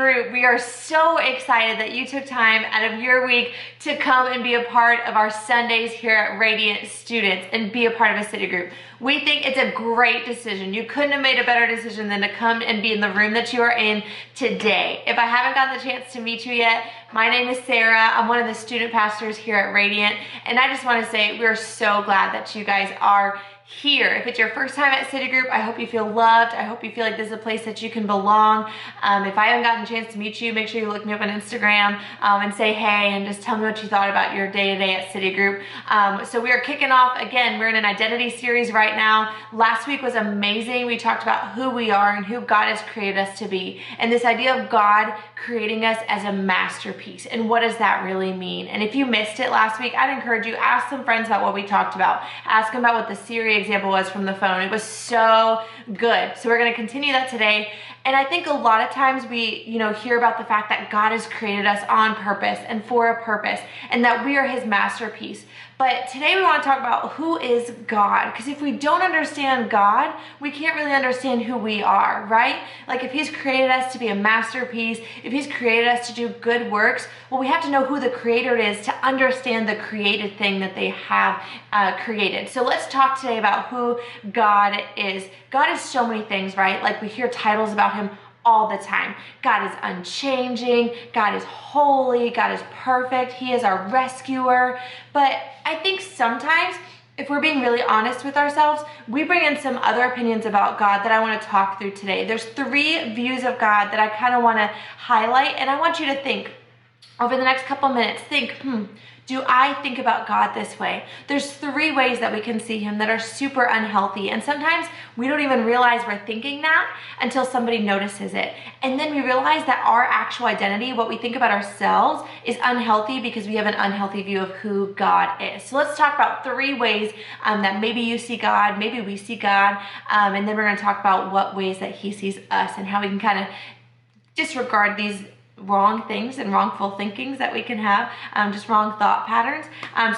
group, we are so excited that you took time out of your week to come and be a part of our Sundays here at Radiant Students and be a part of a city group. We think it's a great decision. You couldn't have made a better decision than to come and be in the room that you are in today. If I haven't gotten the chance to meet you yet, my name is Sarah. I'm one of the student pastors here at Radiant, and I just want to say we're so glad that you guys are here. If it's your first time at City Group, I hope you feel loved. I hope you feel like this is a place that you can belong. If I haven't gotten a chance to meet you, make sure you look me up on Instagram and say hey and just tell me what you thought about your day-to-day at City Group. So we are kicking off, again, we're in an identity series right now. Last week was amazing. We talked about who we are and who God has created us to be. And this idea of God creating us as a masterpiece. And what does that really mean? And if you missed it last week, I'd encourage you, ask some friends about what we talked about. Ask them about what the series example was from the phone. It was so good. So we're going to continue that today. And I think a lot of times we, hear about the fact that God has created us on purpose and for a purpose and that we are his masterpiece. But today we want to talk about who is God. Because if we don't understand God, we can't really understand who we are, right? Like if he's created us to be a masterpiece, if he's created us to do good works, well, we have to know who the creator is to understand the created thing that they have created. So let's talk today about who God is. God is so many things, right? Like we hear titles about him all the time. God is unchanging. God is holy. God is perfect. He is our rescuer. But I think sometimes, if we're being really honest with ourselves, we bring in some other opinions about God that I want to talk through today. There's 3 views of God that I kind of want to highlight, and I want you to think over the next couple minutes, do I think about God this way? There's 3 ways that we can see him that are super unhealthy. And sometimes we don't even realize we're thinking that until somebody notices it. And then we realize that our actual identity, what we think about ourselves, is unhealthy because we have an unhealthy view of who God is. So let's talk about 3 ways that maybe you see God, maybe we see God. And then we're going to talk about what ways that he sees us and how we can kind of disregard these wrong things and wrongful thinkings that we can have, just wrong thought patterns.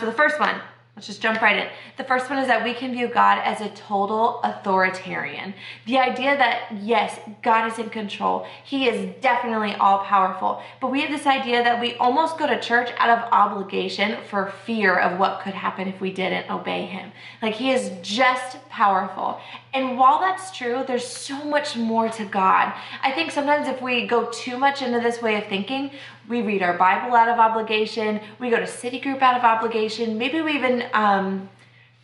So the first one, let's just jump right in. The first one is that we can view God as a total authoritarian. The idea that, yes, God is in control. He is definitely all powerful. But we have this idea that we almost go to church out of obligation for fear of what could happen if we didn't obey him. Like he is just powerful. And while that's true, there's so much more to God. I think sometimes if we go too much into this way of thinking, we read our Bible out of obligation, we go to City Group out of obligation, maybe we even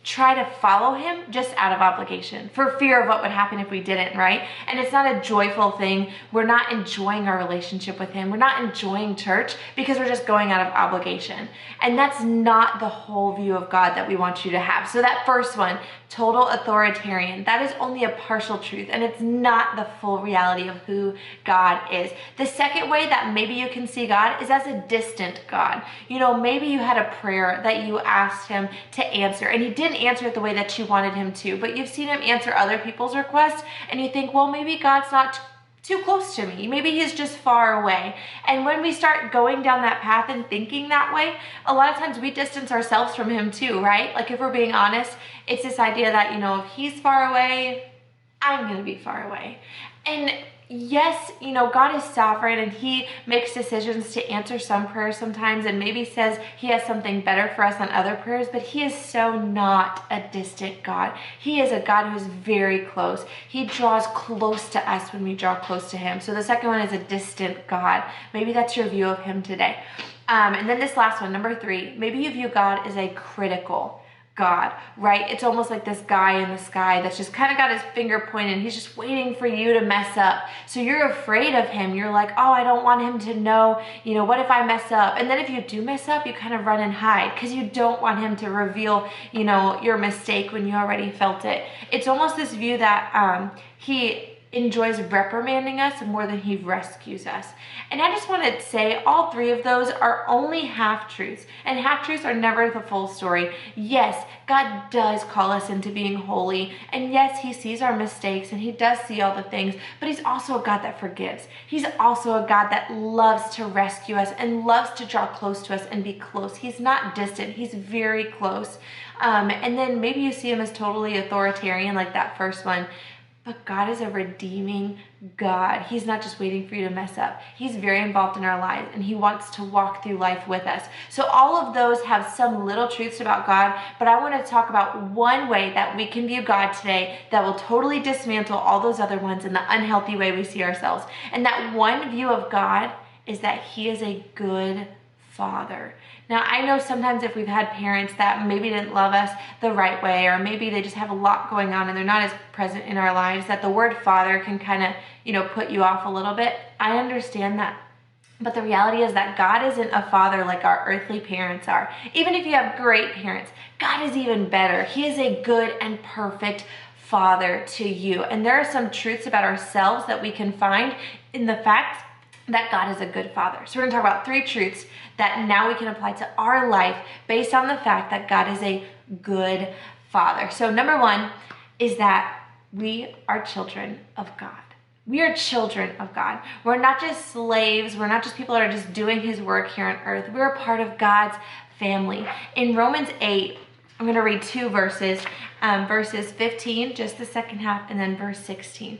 try to follow him just out of obligation for fear of what would happen if we didn't, right? And it's not a joyful thing. We're not enjoying our relationship with him. We're not enjoying church because we're just going out of obligation. And that's not the whole view of God that we want you to have. So that first one, total authoritarian, that is only a partial truth, and it's not the full reality of who God is. The second way that maybe you can see God is as a distant God. Maybe you had a prayer that you asked him to answer, and he didn't answer it the way that you wanted him to, but you've seen him answer other people's requests, and you think, well, maybe God's not too close to me. Maybe he's just far away. And when we start going down that path and thinking that way, a lot of times we distance ourselves from him too, right? Like if we're being honest, it's this idea that, if he's far away, I'm going to be far away. And yes, God is sovereign and he makes decisions to answer some prayers sometimes and maybe says he has something better for us on other prayers, but he is so not a distant God. He is a God who is very close. He draws close to us when we draw close to him. So the second one is a distant God. Maybe that's your view of him today. And then this last one, number 3, maybe you view God as a critical God, right? It's almost like this guy in the sky that's just kind of got his finger pointed and he's just waiting for you to mess up. So you're afraid of him. You're like, oh, I don't want him to know, what if I mess up? And then if you do mess up, you kind of run and hide because you don't want him to reveal, your mistake when you already felt it. It's almost this view that he enjoys reprimanding us more than he rescues us. And I just want to say all 3 of those are only half-truths, and half-truths are never the full story. Yes, God does call us into being holy, and yes, he sees our mistakes and he does see all the things, but he's also a God that forgives. He's also a God that loves to rescue us and loves to draw close to us and be close. He's not distant, he's very close. And then maybe you see him as totally authoritarian like that first one. But God is a redeeming God. He's not just waiting for you to mess up. He's very involved in our lives, and he wants to walk through life with us. So all of those have some little truths about God, but I want to talk about one way that we can view God today that will totally dismantle all those other ones in the unhealthy way we see ourselves. And that one view of God is that he is a good Father. Now, I know sometimes if we've had parents that maybe didn't love us the right way, or maybe they just have a lot going on and they're not as present in our lives, that the word father can kind of, put you off a little bit. I understand that. But the reality is that God isn't a father like our earthly parents are. Even if you have great parents, God is even better. He is a good and perfect Father to you. And there are some truths about ourselves that we can find in the fact that God is a good Father. So we're going to talk about 3 truths that now we can apply to our life based on the fact that God is a good Father. So number 1 is that we are children of God. We are children of God. We're not just slaves. We're not just people that are just doing his work here on earth. We're a part of God's family. In Romans 8, I'm going to read 2 verses, verses 15, just the second half, and then verse 16.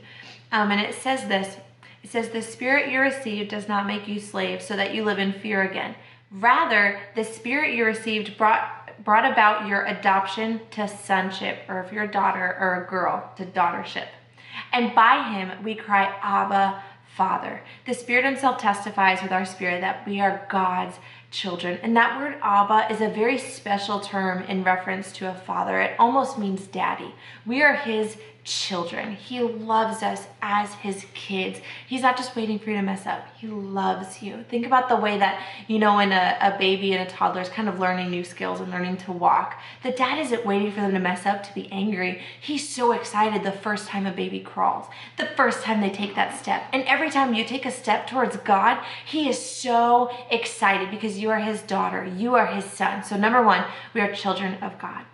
And it says this. It says, "The Spirit you received does not make you slaves so that you live in fear again. Rather, the Spirit you received brought about your adoption to sonship," or if you're a daughter or a girl, to daughtership. "And by him we cry, Abba, Father." The Spirit himself testifies with our spirit that we are God's children. And that word Abba is a very special term in reference to a father. It almost means daddy. We are his children. He loves us as his kids. He's not just waiting for you to mess up. He loves you. Think about the way that, when a baby and a toddler is kind of learning new skills and learning to walk. The dad isn't waiting for them to mess up to be angry. He's so excited the first time a baby crawls, the first time they take that step. And every time you take a step towards God, he is so excited because you are his daughter. You are his son. So number 1, we are children of God.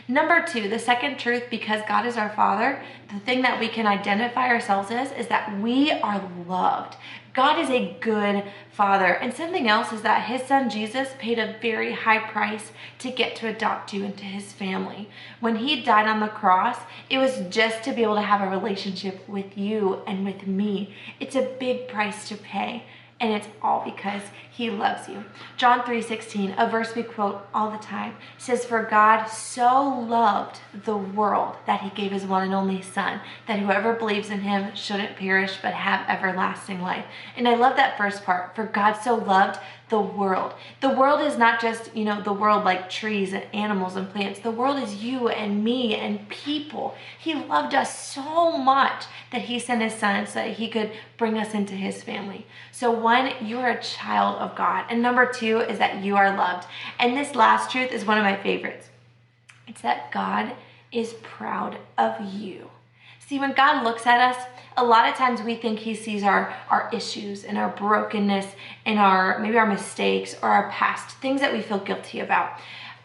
Number 2, the second truth, because God is our Father, the thing that we can identify ourselves as is that we are loved. God is a good Father. And something else is that his son Jesus paid a very high price to get to adopt you into his family. When he died on the cross, it was just to be able to have a relationship with you and with me. It's a big price to pay. And it's all because he loves you. John 3:16, a verse we quote all the time, says, "For God so loved the world that he gave his one and only son, that whoever believes in him shouldn't perish but have everlasting life." And I love that first part, for God so loved the world. The world is not just, the world like trees and animals and plants. The world is you and me and people. He loved us so much that he sent his son so that he could bring us into his family. So 1, you are a child of God. And number 2 is that you are loved. And this last truth is one of my favorites. It's that God is proud of you. See, when God looks at us, a lot of times we think he sees our issues and our brokenness and maybe our mistakes or our past, things that we feel guilty about.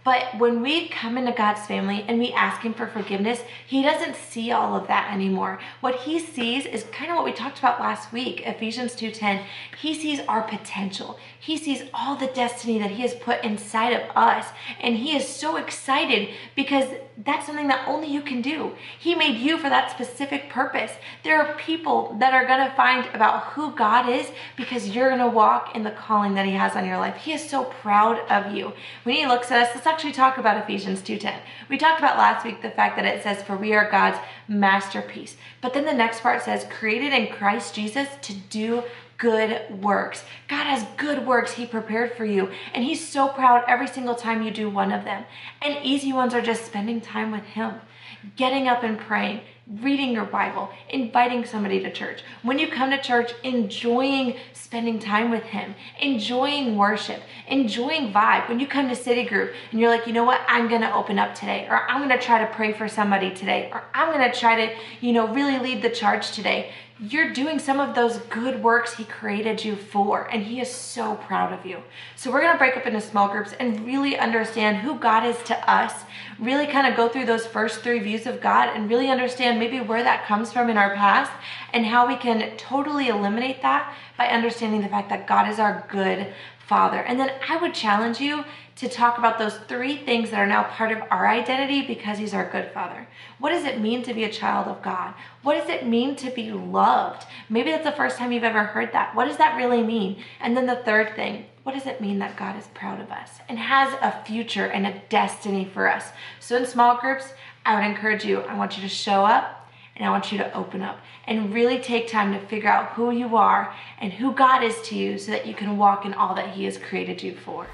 But when we come into God's family and we ask him for forgiveness, he doesn't see all of that anymore. What he sees is kind of what we talked about last week, Ephesians 2:10. He sees our potential. He sees all the destiny that he has put inside of us. And he is so excited because that's something that only you can do. He made you for that specific purpose. There are people that are going to find about who God is because you're going to walk in the calling that he has on your life. He is so proud of you. When he looks at us, let's actually talk about Ephesians 2:10. We talked about last week the fact that it says, "For we are God's masterpiece." But then the next part says, "Created in Christ Jesus to do good works." God has good works he prepared for you, and he's so proud every single time you do one of them. And easy ones are just spending time with him, getting up and praying, reading your Bible, inviting somebody to church. When you come to church, enjoying spending time with him, enjoying worship, enjoying vibe. When you come to City Group and you're like, I'm going to open up today, or I'm going to try to pray for somebody today, or I'm going to try to, really lead the charge today. You're doing some of those good works he created you for, and he is so proud of you. So we're going to break up into small groups and really understand who God is to us, really kind of go through those first 3 views of God and really understand maybe where that comes from in our past and how we can totally eliminate that by understanding the fact that God is our good Father. And then I would challenge you to talk about those 3 things that are now part of our identity because he's our good Father. What does it mean to be a child of God? What does it mean to be loved? Maybe that's the first time you've ever heard that. What does that really mean? And then the third thing, what does it mean that God is proud of us and has a future and a destiny for us? So in small groups, I would encourage you, I want you to show up and I want you to open up and really take time to figure out who you are and who God is to you so that you can walk in all that he has created you for.